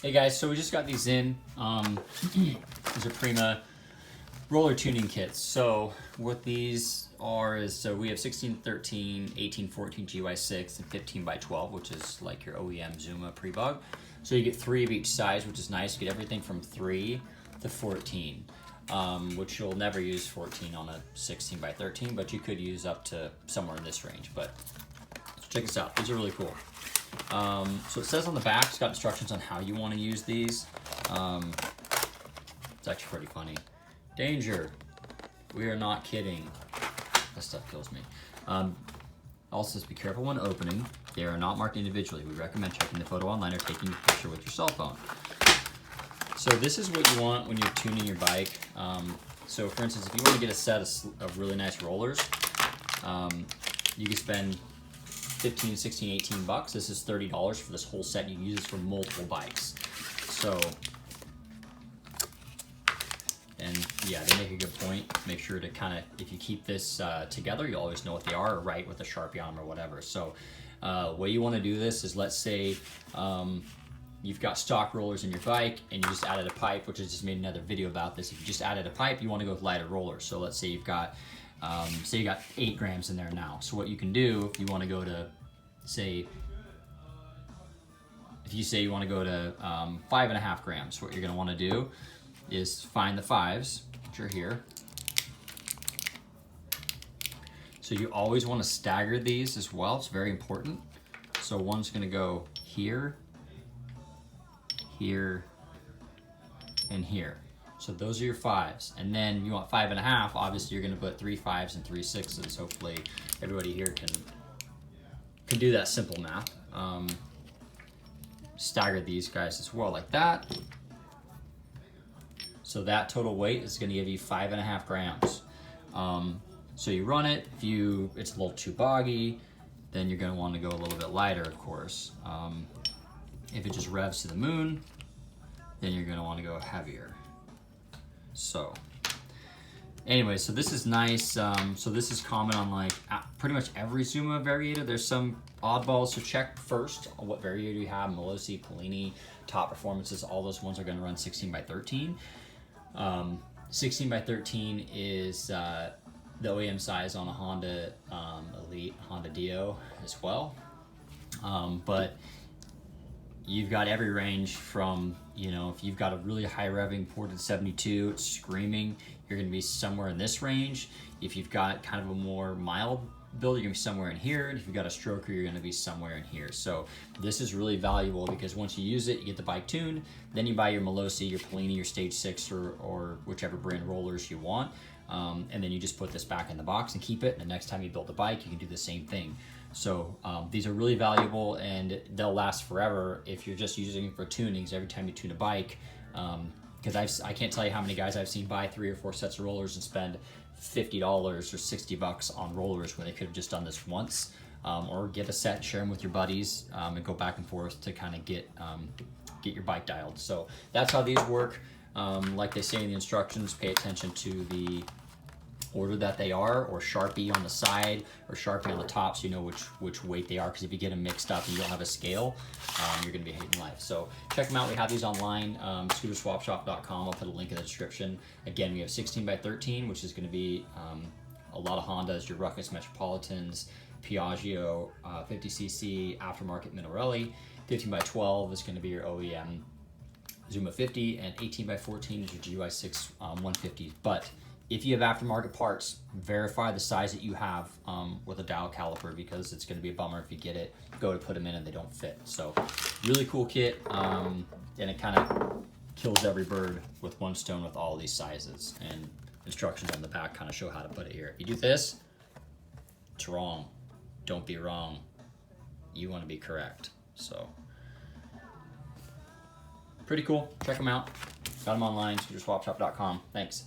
Hey guys, so we just got these in. These are Prima roller tuning kits. So what these are is, so we have 16x13, 18x14 GY6, and 15x12, which is like your OEM Zuma pre-bug. So you get 3 of each size, which is nice. You get everything from 3 to 14, which you'll never use 14 on a 16x13, but you could use up to somewhere in this range. But check this out, these are really cool. So it says on the back, it's got instructions on how you want to use these. It's actually pretty funny. Danger, we are not kidding. This stuff kills me. Also says be careful when opening. They are not marked individually. We recommend checking the photo online or taking a picture with your cell phone. So this is what you want when you're tuning your bike. So for instance, if you want to get a set of really nice rollers, you can spend 15, 16, 18 bucks. This is $30 for this whole set. You can use this for multiple bikes. So, and yeah, they make a good point. Make sure to kind of, if you keep this together, you always know what they are, or write with a Sharpie on them or whatever. So way you want to do this is, let's say you've got stock rollers in your bike and you just added a pipe, which I just made another video about this. If you just added a pipe, you want to go with lighter rollers. So let's say you've got say you got 8 grams in there now. So what you can do, if you want to go to, say, if you say you want to go to 5.5 grams, what you're going to want to do is find the 5s, which are here. So you always want to stagger these as well. It's very important. So one's going to go here, here, and here. So those are your 5s. And then you want 5.5, obviously you're gonna put 3 5s and 3 6s. Hopefully everybody here can do that simple math. Stagger these guys as well, like that. So that total weight is gonna give you 5.5 grams. So you run it, if it's a little too boggy, then you're gonna wanna go a little bit lighter, of course. If it just revs to the moon, then you're gonna wanna go heavier. So anyway, so this is nice. So this is common on like pretty much every Zuma Variator. There's some oddballs, so check first on what Variator you have. Melosi, Polini, Top Performances, all those ones are going to run 16x13. 16x13 is the OEM size on a Honda Elite, Honda Dio as well. But you've got every range from, you know, if you've got a really high revving ported 72, it's screaming, you're gonna be somewhere in this range. If you've got kind of a more mild build, you're gonna be somewhere in here. And if you've got a stroker, you're gonna be somewhere in here. So this is really valuable because once you use it, you get the bike tuned, then you buy your Melosi, your Polini, your Stage 6, or whichever brand rollers you want. And then you just put this back in the box and keep it. And the next time you build a bike, you can do the same thing. So these are really valuable and they'll last forever if you're just using it for tunings every time you tune a bike. Because I can't tell you how many guys I've seen buy 3 or 4 sets of rollers and spend $50 or 60 bucks on rollers when they could have just done this once. Or get a set, share them with your buddies, and go back and forth to kind of get your bike dialed. So that's how these work. Like they say in the instructions, pay attention to the order that they are, or Sharpie on the side or Sharpie on the top, so you know which weight they are, because if you get them mixed up and you don't have a scale, you're gonna be hating life. So check them out. We have these online, scootertuning.ca. I'll put a link in the description. Again, we have 16x13, which is gonna be a lot of Hondas, your Ruckus Metropolitans, Piaggio 50cc aftermarket Minarelli. 15x12 is gonna be your OEM Zuma 50, and 18x14 is your GY6 150. But if you have aftermarket parts, verify the size that you have with a dial caliper, because it's going to be a bummer if you go to put them in and they don't fit. So really cool kit, and it kind of kills every bird with one stone with all these sizes. And instructions on the back kind of show how to put it here. If you do this, it's wrong. Don't be wrong. You want to be correct. So pretty cool. Check them out. Got them online, scootertuning.ca. Thanks.